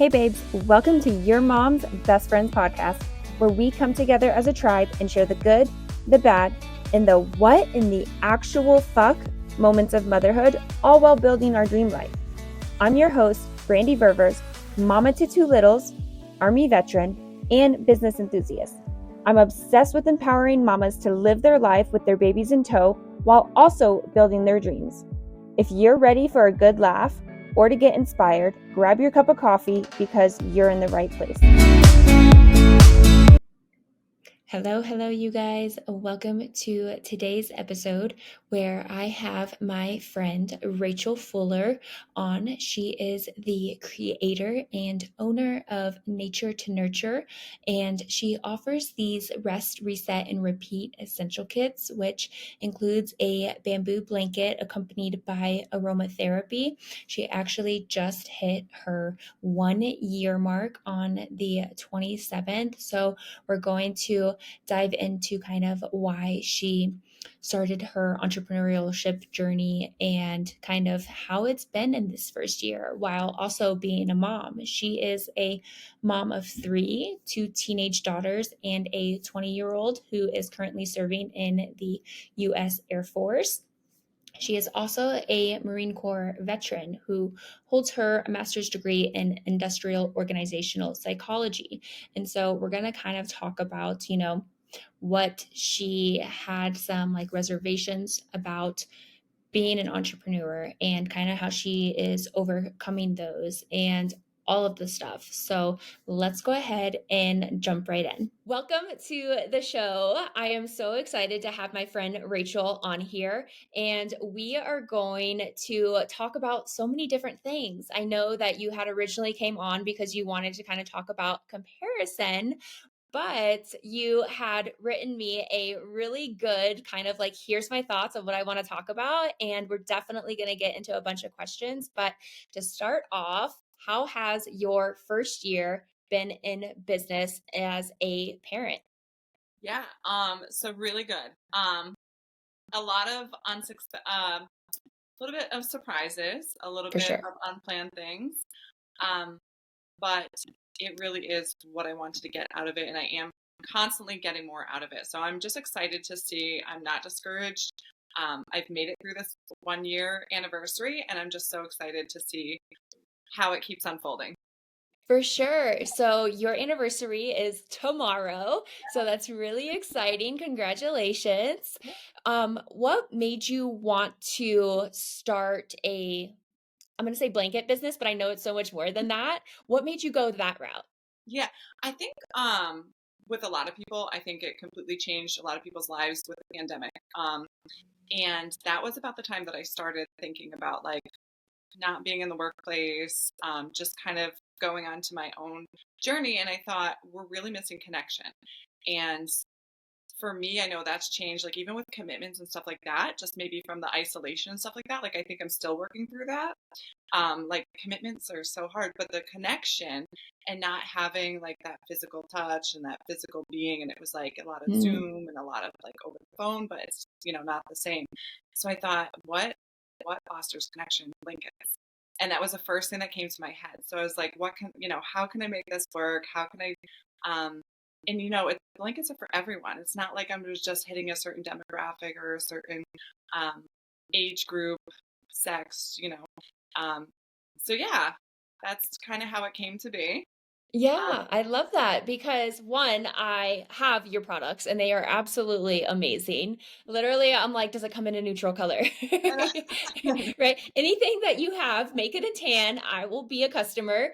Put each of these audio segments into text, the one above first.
Hey babes, welcome to Your Mom's Best Friends podcast, where we come together as a tribe and share the good, the bad, and the what in the actual fuck moments of motherhood, all while building our dream life. I'm your host, Brandy Ververs, mama to two littles, Army veteran, and business enthusiast. I'm obsessed with empowering mamas to live their life with their babies in tow while also building their dreams. If you're ready for a good laugh or to get inspired, grab your cup of coffee because you're in the right place. Hello, you guys. Welcome to today's episode where I have my friend Rachel Fuller on. She is the creator and owner of Nature to Nurture, and she offers these rest, reset, and repeat essential kits, which includes a bamboo blanket accompanied by aromatherapy. She actually just hit her 1 year mark on the 27th. So we're going to dive into kind of why she started her entrepreneurship journey and kind of how it's been in this first year while also being a mom. She is a mom of 3, 2 teenage daughters, and a 20-year-old who is currently serving in the U.S. Air Force. She is also a Marine Corps veteran who holds her master's degree in industrial organizational psychology. And so we're going to kind of talk about, what she had some like reservations about being an entrepreneur and kind of how she is overcoming those and all of the stuff. So let's go ahead and jump right in. Welcome to the show. I am so excited to have my friend Rachel on here, and we are going to talk about so many different things. I know that you had originally came on because you wanted to kind of talk about comparison, but you had written me a really good kind of like, here's my thoughts of what I want to talk about. And we're definitely going to get into a bunch of questions. But to start off, how has your first year been in business as a parent? Yeah, so really good. A lot of a little bit of surprises, a little For bit sure. of unplanned things. Um, but it really is what I wanted to get out of it, and I am constantly getting more out of it. So I'm just excited to see. I'm not discouraged. I've made it through this 1 year anniversary, and I'm just so excited to see how it keeps unfolding. For sure. So your anniversary is tomorrow. So that's really exciting. Congratulations. What made you want to start I'm going to say blanket business, but I know it's so much more than that. What made you go that route? Yeah, I think with a lot of people, I think it completely changed a lot of people's lives with the pandemic. And that was about the time that I started thinking about like not being in the workplace, just kind of going on to my own journey. And I thought we're really missing connection. And for me, I know that's changed, like even with commitments and stuff like that, just maybe from the isolation and stuff like that. Like I think I'm still working through that. Like commitments are so hard, but the connection and not having like that physical touch and that physical being, and it was like a lot of Mm. Zoom and a lot of like over the phone, but it's not the same. So I thought, what fosters connection? Blankets. And that was the first thing that came to my head. So I was like, how can I make this work? How can I um and blankets are for everyone. It's not like I'm just hitting a certain demographic or a certain um age group, sex, um, so yeah, that's kind of how it came to be. Yeah, I love that because one, I have your products and they are absolutely amazing. Literally, I'm like, does it come in a neutral color? Right? Anything that you have, make it a tan. I will be a customer.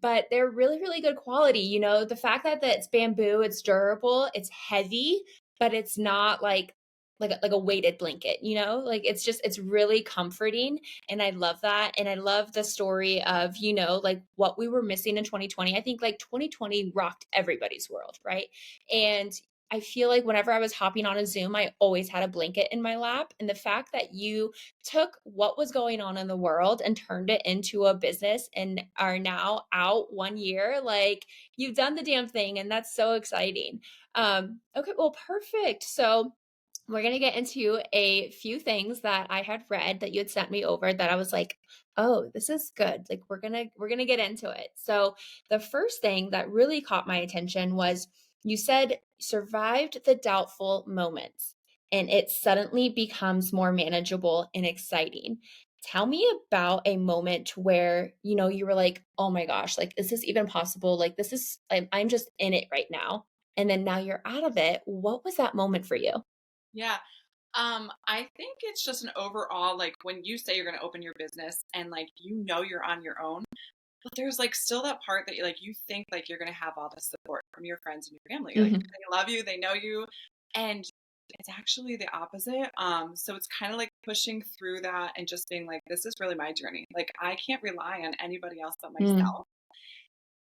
But they're really, really good quality. The fact that it's bamboo, it's durable, it's heavy, but it's not like a weighted blanket, like it's really comforting. And I love that. And I love the story of, like what we were missing in 2020. I think like 2020 rocked everybody's world, right? And I feel like whenever I was hopping on a Zoom, I always had a blanket in my lap. And the fact that you took what was going on in the world and turned it into a business and are now out 1 year, like you've done the damn thing. And that's so exciting. Okay, well, perfect. So we're gonna get into a few things that I had read that you had sent me over that I was like, "Oh, this is good." Like we're gonna get into it. So, the first thing that really caught my attention was you said survived the doubtful moments and it suddenly becomes more manageable and exciting. Tell me about a moment where, you were like, "Oh my gosh, like is this even possible? Like this is I'm just in it right now." And then now you're out of it. What was that moment for you? Yeah. I think it's just an overall, like, when you say you're going to open your business and like you're on your own, but there's like still that part that you think like you're going to have all the support from your friends and your family. Like Mhm. they love you, they know you, and it's actually the opposite. So it's kind of like pushing through that and just being like, this is really my journey. Like I can't rely on anybody else but Mm, myself.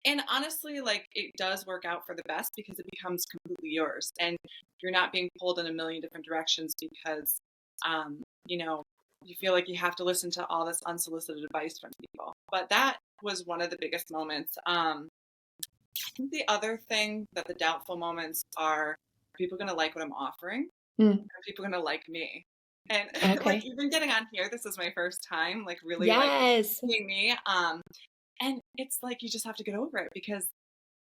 And honestly, like it does work out for the best because it becomes completely yours and you're not being pulled in a million different directions because, um, you know, you feel like you have to listen to all this unsolicited advice from people. But that was one of the biggest moments. I think the other thing that the doubtful moments are people going to like what I'm offering? mm, Are people going to like me? And like okay. even getting on here, this is my first time, like really like Yes. being me. And it's like you just have to get over it because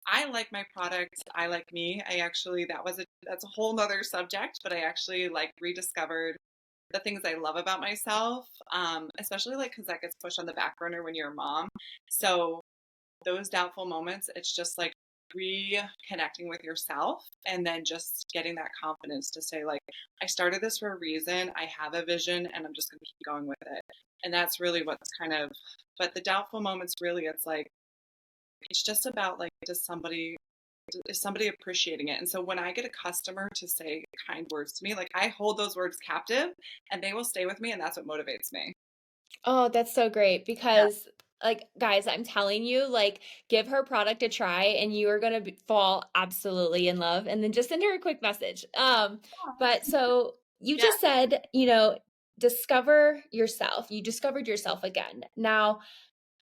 I like my product. I like me. I actually that's a whole nother subject, but I actually like rediscovered the things I love about myself. Especially like because that gets pushed on the back burner when you're a mom. So those doubtful moments, it's just like reconnecting with yourself and then just getting that confidence to say like I started this for a reason. I have a vision and I'm just going to keep going with it. And that's really what's kind of but the doubtful moments really it's like it's just about like is somebody appreciating it? And so when I get a customer to say kind words to me, like I hold those words captive and they will stay with me and that's what motivates me. Oh, that's so great Yeah. because, like, guys, I'm telling you, like, give her product a try and you are gonna fall absolutely in love, and then just send her a quick message. But so you Yeah. just said, discover yourself. You discovered yourself again. Now,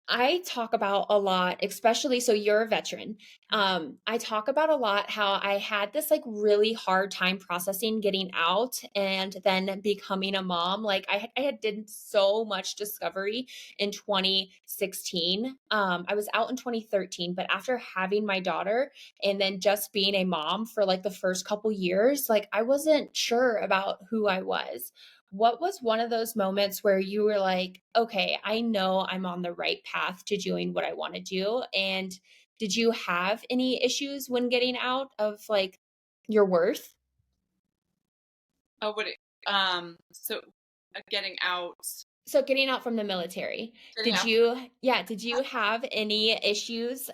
I talk about a lot, especially so you're a veteran. I talk about a lot how I had this like really hard time processing getting out and then becoming a mom. Like I had did so much discovery in 2016. I was out in 2013, but after having my daughter and then just being a mom for like the first couple years, like I wasn't sure about who I was. What was one of those moments where you were like, "Okay, I know I'm on the right path to doing what I wanna do," and did you have any issues when getting out of, like, your worth? Oh, would it, so getting out, So getting out from the military, getting did out. you yeah, did you have any issues,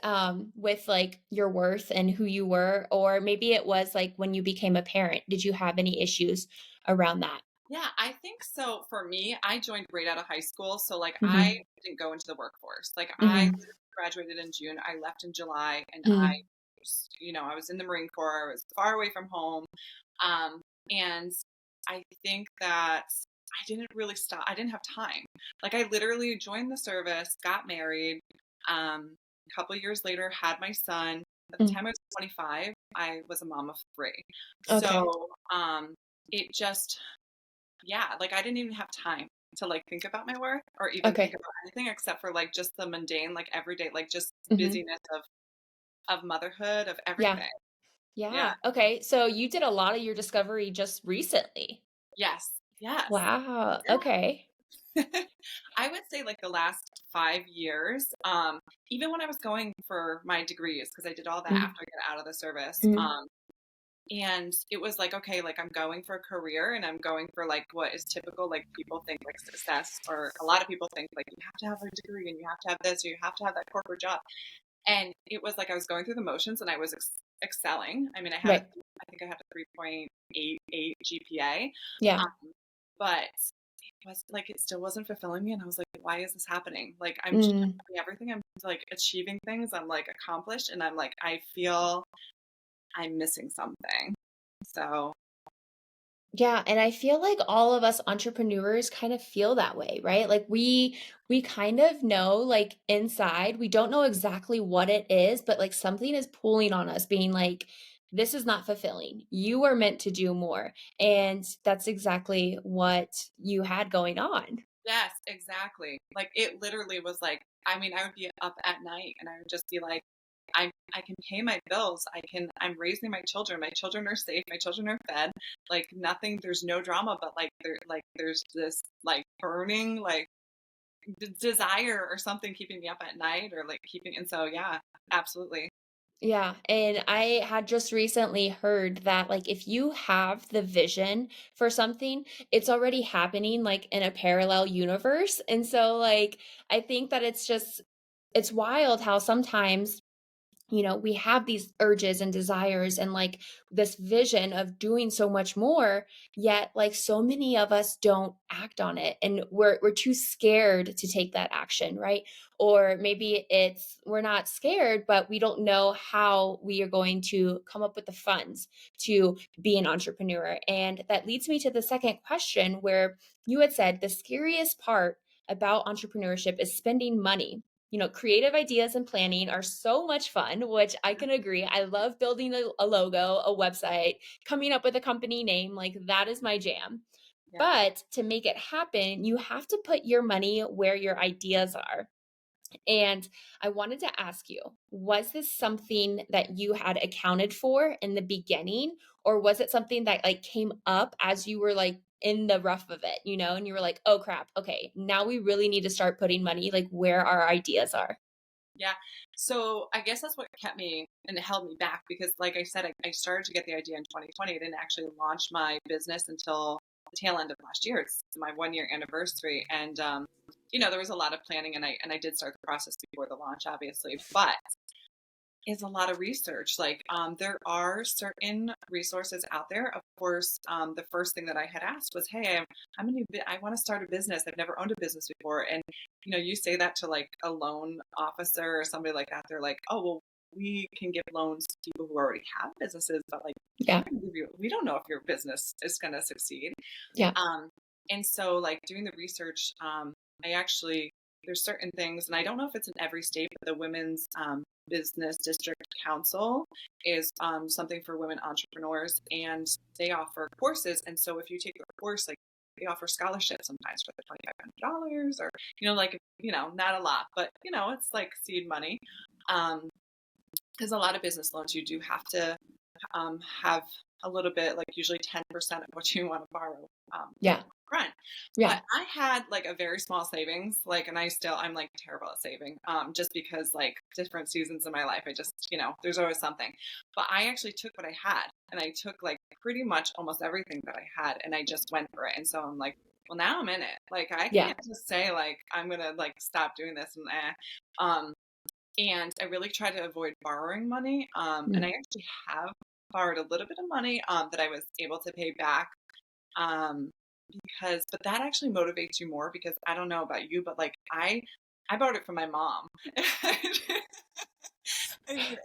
with, like, your worth and who you were? Or maybe it was, like, when you became a parent, did you have any issues around that? Yeah, I think so. For me, I joined right out of high school. So, like, I Mhm, didn't go into the workforce. Like, I mhm, literally graduated in June. I left in July, and mm, I was in the Marine Corps. I was far away from home. Um, and I think that I didn't really stop. I didn't have time. Like, I literally joined the service, got married. A couple years later, had my son. By the mm, time I was 25, I was a mom of three. okay, So, it just yeah, like I didn't even have time to like think about my work or even think okay, about anything except for like just the mundane, like everyday, like just mhm, busyness of motherhood, of yeah. everything. Yeah. Yeah, okay, so you did a lot of your discovery just recently. Yes. Yes. Wow, okay. Yeah. I would say like the last 5 years, even when I was going for my degrees, because I did all that Mhm, after I got out of the service. mhm, And it was like, okay, like I'm going for a career and I'm going for like what is typical, like people think like success, or a lot of people think like you have to have a degree and you have to have this or you have to have that corporate job. And it was like I was going through the motions and I was excelling. I mean, right, I think I had a 3.88 GPA, yeah, um, but it was like it still wasn't fulfilling me. And I was like, why is this happening? Like I'm mm, doing everything. I'm like achieving things. I'm like accomplished, and I'm like I feel I'm missing something. So yeah, and I feel like all of us entrepreneurs kind of feel that way, right? Like we kind of know, like, inside, we don't know exactly what it is, but, like, something is pulling on us being like, this is not fulfilling. You are meant to do more. And that's exactly what you had going on. Yes, exactly. Like, it literally was like, I mean, I would be up at night and I would just be like, I can pay my bills. I'm raising my children. My children are safe. My children are fed. Like, nothing, there's no drama, but there's this like burning like desire or something keeping me up at night or like keeping, and so yeah, absolutely. Yeah, and I had just recently heard that, like, if you have the vision for something, it's already happening, like, in a parallel universe, and so, like, I think that it's wild how sometimes we have these urges and desires and like this vision of doing so much more, yet like so many of us don't act on it and we're too scared to take that action, right? Or maybe it's we're not scared, but we don't know how we are going to come up with the funds to be an entrepreneur. And that leads me to the second question where you had said the scariest part about entrepreneurship is spending money. Creative ideas and planning are so much fun, which I can agree. I love building a logo, a website, coming up with a company name. Like that is my jam. Yeah. But to make it happen, you have to put your money where your ideas are. And I wanted to ask you, was this something that you had accounted for in the beginning, or was it something that like came up as you were like in the rough of it, and you were like, "Oh crap, okay, now we really need to start putting money like where our ideas are." Yeah. So I guess that's what kept me and held me back because, like I said, I started to get the idea in 2020. I didn't actually launch my business until the tail end of last year. It's my 1 year anniversary. And, there was a lot of planning and I did start the process before the launch, obviously, but is a lot of research. Like, there are certain resources out there. Of course, the first thing that I had asked was, "Hey, I want to start a business. I've never owned a business before." And you say that to like a loan officer or somebody like that, they're like, "Oh, well, we can give loans to people who already have businesses, but like, Yeah. we don't know if your business is going to succeed." Yeah. Um, and so, like doing the research, I actually there's certain things, and I don't know if it's in every state, but the Women's Business District Council is something for women entrepreneurs, and they offer courses. And so, if you take the course, like they offer scholarships sometimes for the $2,500, or like not a lot, but it's like seed money. Because a lot of business loans, you do have to have a little bit, like usually 10% of what you want to borrow Yeah. front. Yeah. But I had like a very small savings, like, and I'm like terrible at saving, just because like different seasons in my life, I just, there's always something. But I actually took what I had and I took like pretty much almost everything that I had and I just went for it. And so I'm like, well, now I'm in it. Like, I Yeah. can't just say like, I'm going to like stop doing this and and I really try to avoid borrowing money. And I Mm. actually have borrowed a little bit of money that I was able to pay back. Um, but that actually motivates you more because I don't know about you, but like I borrowed it from my mom.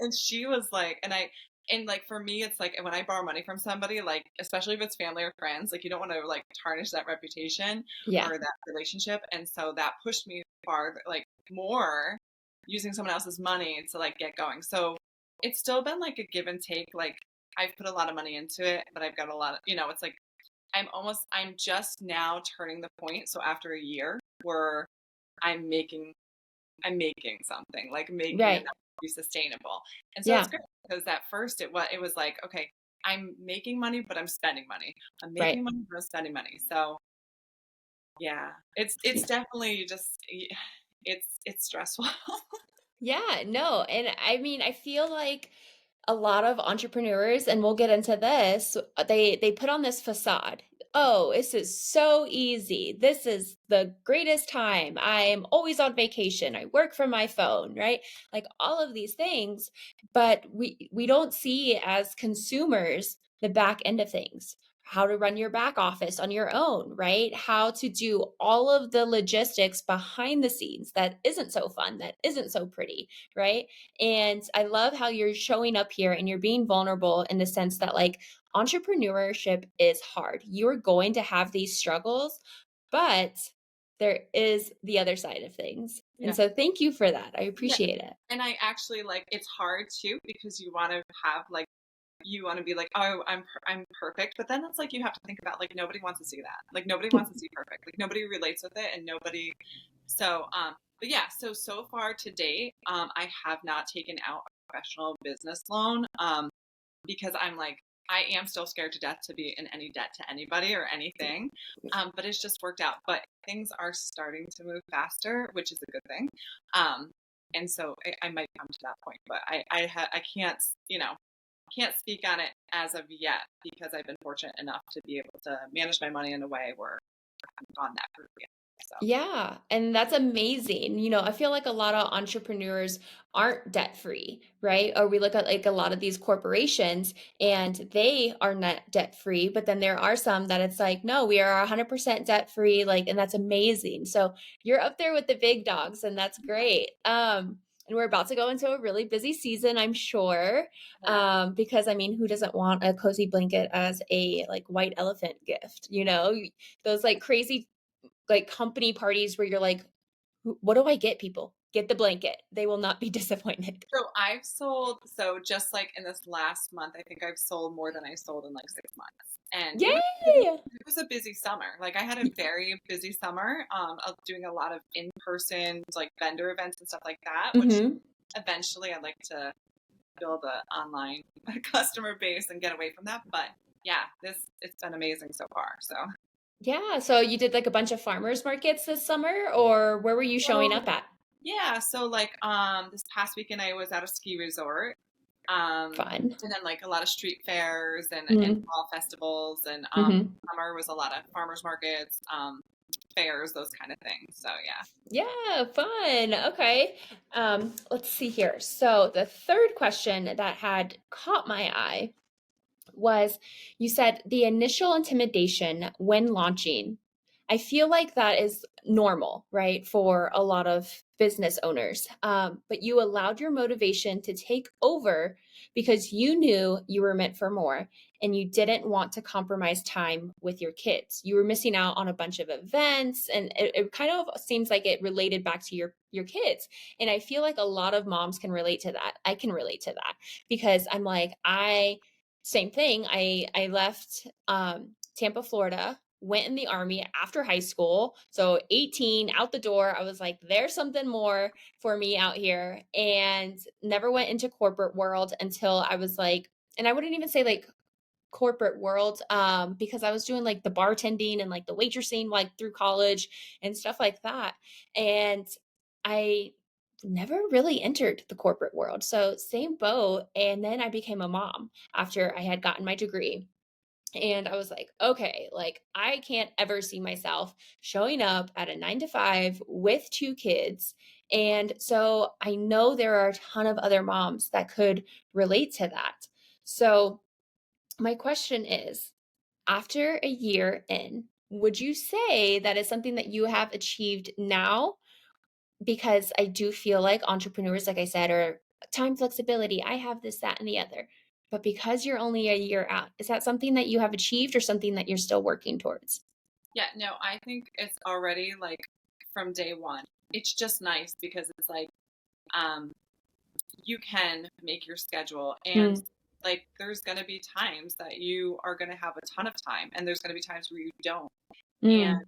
And she was like, and like for me, it's like when I borrow money from somebody, like especially if it's family or friends, like you don't want to like tarnish that reputation Yeah. or that relationship. And so that pushed me farther, like more using someone else's money to like get going. So it's still been like a give and take. Like I've put a lot of money into it, but I've got a lot of, it's like I'm just now turning the point. So after a year where I'm making I'm making something, like making enough Right. to be sustainable. And so it's Yeah. great because at first it was like, okay, I'm making money, but I'm spending money. I'm making Right. money, but I'm spending money. So yeah, it's definitely just it's stressful. Yeah, no, and I mean, I feel like a lot of entrepreneurs, and we'll get into this, they put on this facade. Oh, this is so easy. This is the greatest time. I'm always on vacation. I work from my phone, right? Like all of these things, but we don't see as consumers the back end of things. How to run your back office on your own, right? How to do all of the logistics behind the scenes that isn't so fun, that isn't so pretty, right? And I love how you're showing up here and you're being vulnerable in the sense that, like, entrepreneurship is hard. You're going to have these struggles, but there is the other side of things. And Yeah. so, thank you for that. I Yeah. appreciate it. And I actually like it's hard too because you want to have like you want to be like, oh, I'm perfect, but then it's like you have to think about like nobody wants to see that. Like nobody wants to see perfect. Like nobody relates with it, and nobody. So, but yeah, so far to date, I have not taken out a professional business loan, because I'm like, I am still scared to death to be in any debt to anybody or anything. But it's just worked out. But things are starting to move faster, which is a good thing. And so I might come to that point, but I can't, can't speak on it as of yet because I've been fortunate enough to be able to manage my money in a way where I haven't gone that route yet. So. Yeah, and that's amazing. I feel like a lot of entrepreneurs aren't debt free, right? Or we look at like a lot of these corporations and they are not debt free, but then there are some that it's like, no, we are 100% debt free, like, and that's amazing. So you're up there with the big dogs, and that's great. And we're about to go into a really busy season, I'm sure. Yeah. Because I mean, who doesn't want a cozy blanket as a like white elephant gift? Those like crazy like company parties where you're like, what do I get people? Get the blanket. They will not be disappointed. So I've sold, so just like in this last month, I think I've sold more than I sold in like 6 months. And Yay! it was a busy summer. Like I had a very busy summer, of doing a lot of in-person like vendor events and stuff like that, which Mm-hmm. eventually I'd like to build an online customer base and get away from that. But yeah, it's been amazing so far. So Yeah. So you did like a bunch of farmers markets this summer, or where were you showing up at? yeah, so like this past weekend I was at a ski resort. Fun. And then like a lot of street fairs and Mm-hmm. fall festivals and Mm-hmm. summer was a lot of farmers markets, fairs, those kind of things. So yeah. Yeah, fun. Okay. Let's see here. So the third question that had caught my eye was you said the initial intimidation when launching. I feel like that is normal, right, for a lot of business owners. But you allowed your motivation to take over because you knew you were meant for more and you didn't want to compromise time with your kids. You were missing out on a bunch of events, and it kind of seems like it related back to your kids. And I feel like a lot of moms can relate to that. I can relate to that because I'm like, same thing. I left Tampa, Florida, went in the Army after high school. So 18 out the door, I was like, there's something more for me out here, and never went into corporate world until I was like, and I wouldn't even say like corporate world, because I was doing like the bartending and like the waitressing like through college and stuff like that. And I never really entered the corporate world. So same boat. And then I became a mom after I had gotten my degree. And I was like, okay, like I can't ever see myself showing up at a 9 to 5 with 2 kids. And so I know there are a ton of other moms that could relate to that. So my question is, after a year in, would you say that is something that you have achieved now? Because I do feel like entrepreneurs, like I said, are time flexibility. I have this, that, and the other. But because you're only a year out, is that something that you have achieved or something that you're still working towards? Yeah, no, I think it's already like from day one. It's just nice because it's like um you can make your schedule and Mm, like there's going to be times that you are going to have a ton of time and there's going to be times where you don't. And mm,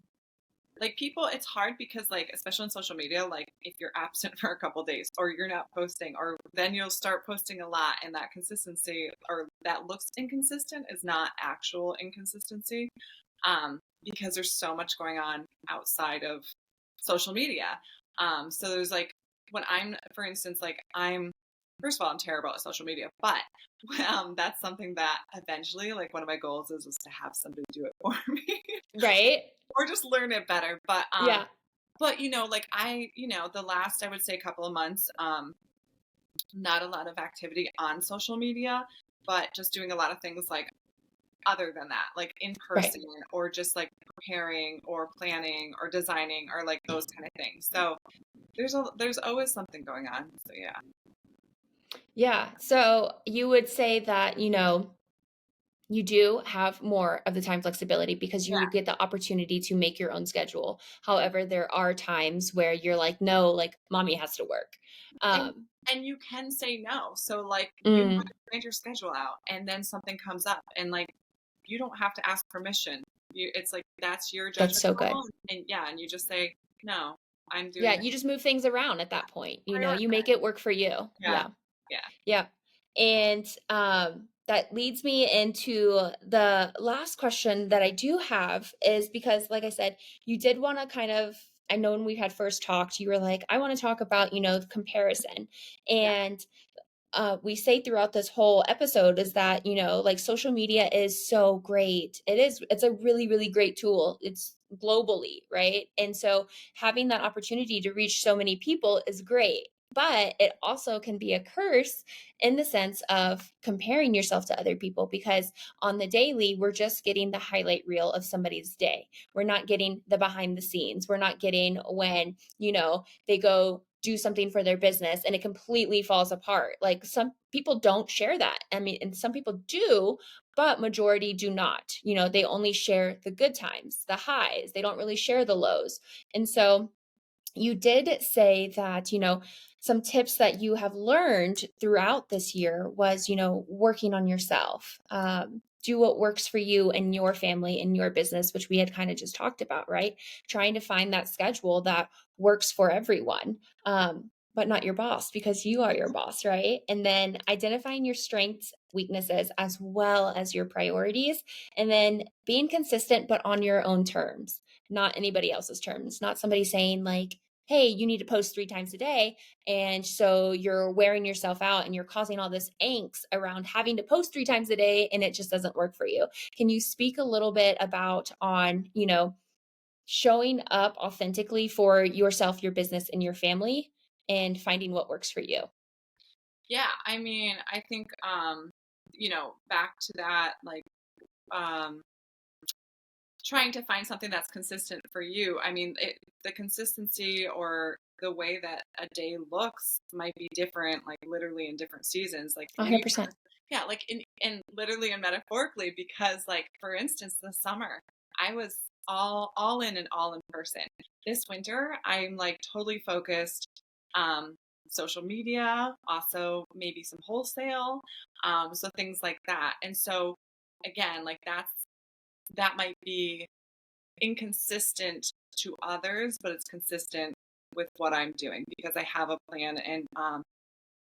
like people, it's hard because like especially on social media, like if you're absent for a couple days or you're not posting, or then you'll start posting a lot, and that consistency or that looks inconsistent is not actual inconsistency, because there's so much going on outside of social media. So there's like when I'm, for instance, like I'm, first of all, I'm terrible at social media, but that's something that eventually, like one of my goals is to have somebody do it for me right? or just learn it better. Yeah. But like the last I would say couple of months, not a lot of activity on social media, but just doing a lot of things like other than that, like in Right. person or just like preparing or planning or designing or like those kind of things. So there's always something going on. So yeah. Yeah. So you would say that, you do have more of the time flexibility because Yeah. you get the opportunity to make your own schedule. However, there are times where you're like, no, like mommy has to work. And Um, and you can say no. So like you might mm, plan your schedule out and then something comes up and like you don't have to ask permission. It's like that's your that's judgment so good. call and yeah, and you just say, no, I'm Yeah, doing this. you just move things around at that point. You make Prioritize. it work for you. Yeah. Yeah. Yeah. Yeah. And that leads me into the last question that I do have is because, like I said, you did want to kind of, I know when we had first talked, you were like, I want to talk about, the comparison. Yeah. And we say throughout this whole episode is that like social media is so great. It's a really really great tool. It's globally, right? And so having that opportunity to reach so many people is great, but it also can be a curse in the sense of comparing yourself to other people, because on the daily we're just getting the highlight reel of somebody's day. We're not getting the behind the scenes. We're not getting when they go do something for their business and it completely falls apart. Like some people don't share that. I mean, and some people do, but majority do not. They only share the good times, the highs. They don't really share the lows. And so you did say that, some tips that you have learned throughout this year was, working on yourself. Do what works for you and your family and your business, which we had kind of just talked about, right? Trying to find that schedule that works for everyone, but not your boss, because you are your boss, right? And then identifying your strengths, weaknesses, as well as your priorities, and then being consistent, but on your own terms, not anybody else's terms, not somebody saying like, hey, you need to post 3 times a day. And so you're wearing yourself out and you're causing all this angst around having to post 3 times a day and it just doesn't work for you. Can you speak a little bit about on, showing up authentically for yourself, your business, and your family and finding what works for you? Yeah. I mean, I think back to that, like um trying to find something that's consistent for you. I mean, the consistency or the way that a day looks might be different, like literally in different seasons. Like for me, 100%. yeah, like in literally and metaphorically, because like for instance, this summer I was all in and all in person. This winter, I'm like totally focused. Um, Social media, also maybe some wholesale, so things like that. And so again, like that might be inconsistent to others, but it's consistent with what I'm doing because I have a plan. And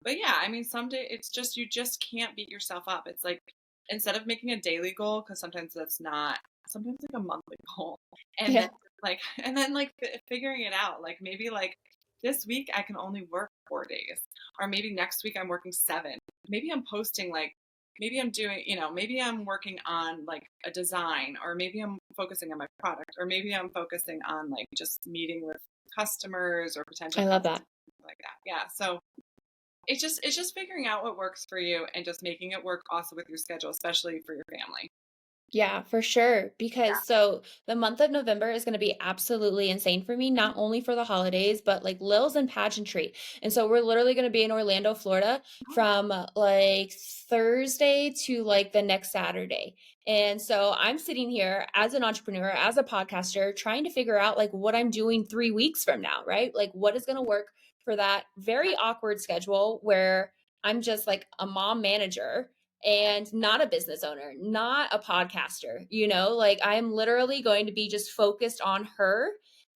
but yeah, I mean, someday it's just you just can't beat yourself up. It's like instead of making a daily goal, because sometimes that's not sometimes like a monthly goal, and then Yeah. figuring it out. Like maybe like this week I can only work 4 days, or maybe next week I'm working 7. Maybe I'm posting like maybe I'm doing maybe I'm working on like a design, or maybe I'm focusing on my product, or maybe I'm focusing on like just meeting with customers or potential I love customers that. like that. Yeah, so it's just figuring out what works for you and just making it work also with your schedule, especially for your family. Yeah, for sure. Yeah. Because so the month of November is going to be absolutely insane for me, not only for the holidays, but like Lil's and pageantry. And so we're literally going to be in Orlando, Florida from like Thursday to like the next Saturday. And so I'm sitting here as an entrepreneur, as a podcaster, trying to figure out like what I'm doing 3 weeks from now, right? Like what is going to work for that very awkward schedule where I'm just like a mom manager and not a business owner, not a podcaster, like I'm literally going to be just focused on her.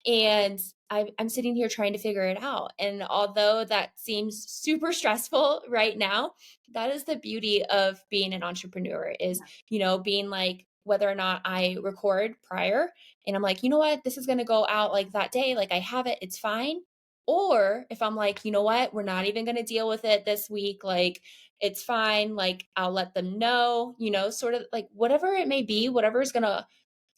And I'm sitting here trying to figure it out. And although that seems super stressful right now, that is the beauty of being an entrepreneur is, being like, whether or not I record prior and I'm like, you know what, this is going to go out like that day, like I have it, it's fine. Or if I'm like, you know what, we're not even going to deal with it this week, like it's fine. Like I'll let them know, sort of like whatever it may be, whatever is going to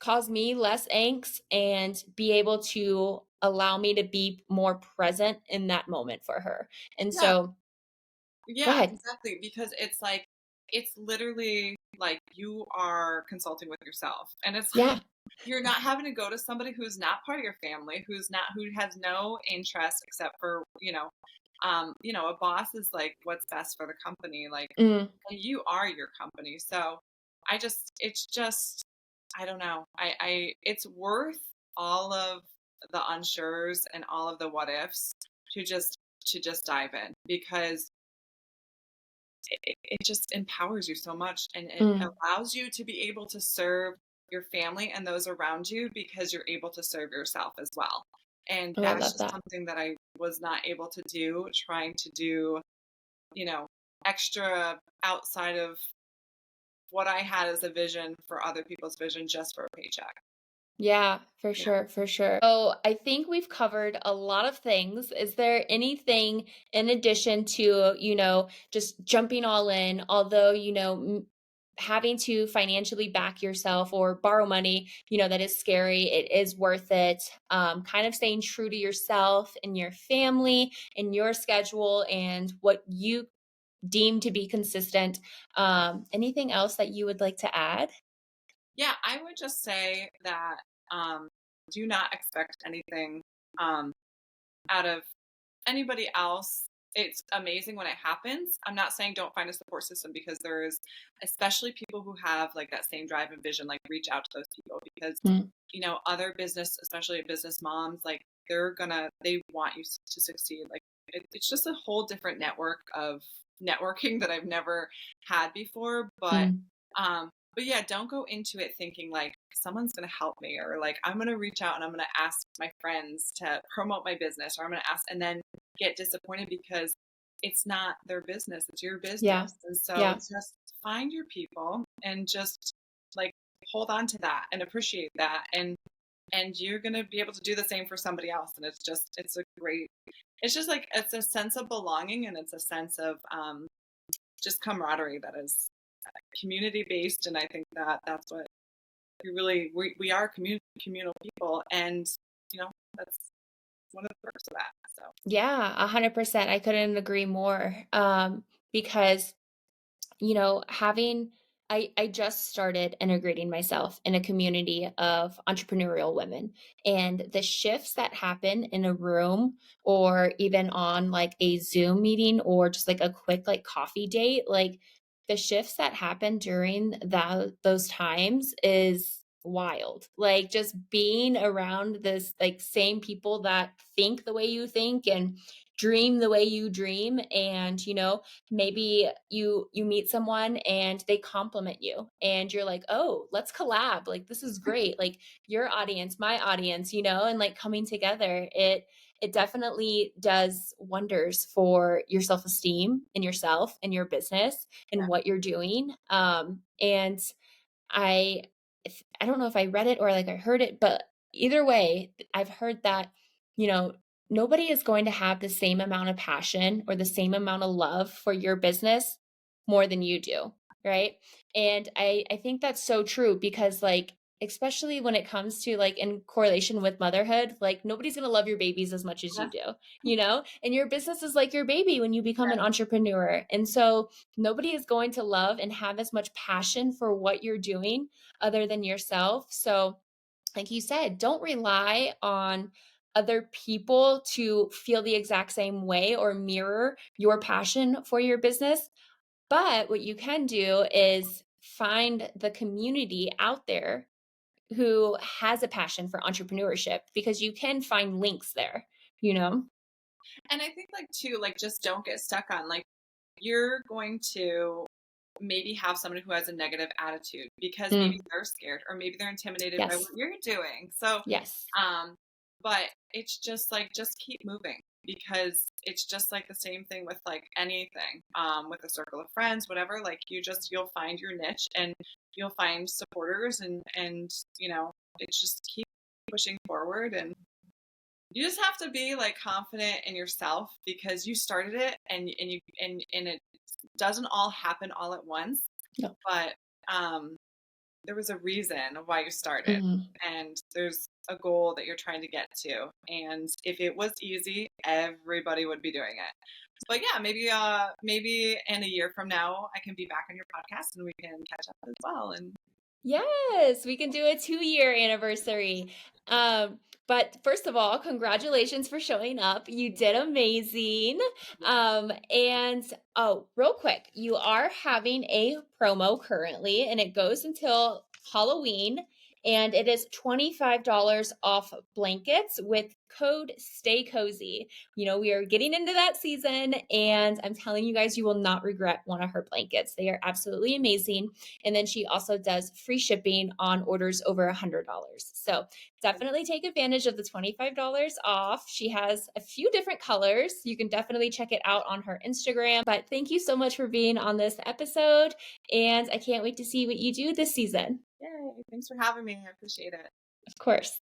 cause me less angst and be able to allow me to be more present in that moment for her. And Yeah. so go Yeah, ahead. exactly. Because it's like it's literally like you are consulting with yourself. And it's like Yeah. you're not having to go to somebody who's not part of your family, who has no interest except for, a boss is like what's best for the company. Like Mm, and you are your company. So it's just, I don't know. It's worth all of the unsures and all of the what ifs to just dive in, because it just empowers you so much, and it Mm. allows you to be able to serve your family and those around you, because you're able to serve yourself as well. And Oh, I that's love just that. something that I was not able to do, trying to do, you know, extra outside of what I had as a vision for other people's vision, just for a paycheck. Yeah, for Yeah. sure, for sure. So I think we've covered a lot of things. Is there anything in addition to, just jumping all in, although, having to financially back yourself or borrow money, that is scary. It is worth it. Kind of staying true to yourself and your family and your schedule and what you deem to be consistent. Anything else that you would like to add? Yeah, I would just say that, um, do not expect anything, um, out of anybody else. It's amazing when it happens. I'm not saying don't find a support system, because there is, especially people who have like that same drive and vision, like reach out to those people, because Mm, other business, especially business moms, like they want you to succeed. Like it's just a whole different network of networking that I've never had before. mm, But yeah, don't go into it thinking like someone's going to help me, or like I'm going to reach out and I'm going to ask my friends to promote my business, or I'm going to ask, and then get disappointed because it's not their business, it's your yeah, business. And so yeah. just find your people and just like hold on to that and appreciate that, and you're going to be able to do the same for somebody else. And it's a great, it's just like it's a sense of belonging, and it's a sense of just camaraderie that is community based. And I think that that's what we are, communal people, and that's one of the perks of that. So Yeah, 100%. I couldn't agree more. Because having I just started integrating myself in a community of entrepreneurial women, and the shifts that happen in a room or even on like a Zoom meeting or just like a quick like coffee date, like the shifts that happen during those times is wild. Like just being around this like same people that think the way you think and dream the way you dream, and maybe you meet someone and they compliment you and you're like, oh, let's collab, like this is great, like your audience, my audience, and like coming together, it definitely does wonders for your self-esteem and yourself and your business and yeah. what you're doing. And I I don't know if I read it or like I heard it, but either way, I've heard that, you know, nobody is going to have the same amount of passion or the same amount of love for your business more than you do, right? And I think that's so true because like especially when it comes to like in correlation with motherhood, like nobody's going to love your babies as much as you do, And your business is like your baby when you become an entrepreneur. And so nobody is going to love and have as much passion for what you're doing other than yourself. So, like you said, don't rely on other people to feel the exact same way or mirror your passion for your business. But what you can do is find the community out there who has a passion for entrepreneurship because you can find links there, you know? And I think like too, like just don't get stuck on like you're going to maybe have somebody who has a negative attitude because maybe Mm, they're scared, or maybe they're intimidated by what yes. you're doing. So Yes. um but it's just like just keep moving, because it's just like the same thing with like anything, with a circle of friends, whatever. Like you'll find your niche, and you'll find supporters, and it's just keep pushing forward. And you just have to be like confident in yourself, because you started it, and it doesn't all happen all at once. No. But um there was a reason why you started, Mhm. and there's a goal that you're trying to get to. And if it was easy, everybody would be doing it. But yeah, maybe in a year from now I can be back on your podcast and we can catch up as well. And Yes, we can do a 2-year anniversary. Um, But first of all, congratulations for showing up. You did amazing. And oh, real quick, you are having a promo currently, and it goes until Halloween, and it is $25 off blankets with code Stay Cozy. You know, we are getting into that season, and I'm telling you guys, you will not regret one of her blankets. They are absolutely amazing. And then she also does free shipping on orders over $100. So definitely take advantage of the $25 off. She has a few different colors. You can definitely check it out on her Instagram. But thank you so much for being on this episode, and I can't wait to see what you do this season. Yay, thanks for having me. I appreciate it. Of course.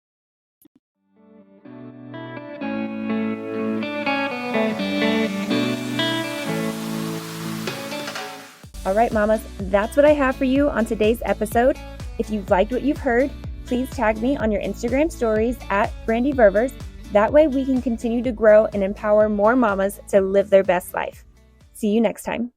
All right, mamas, that's what I have for you on today's episode. If you've liked what you've heard, please tag me on your Instagram stories at Brandy Ververs. That way we can continue to grow and empower more mamas to live their best life. See you next time.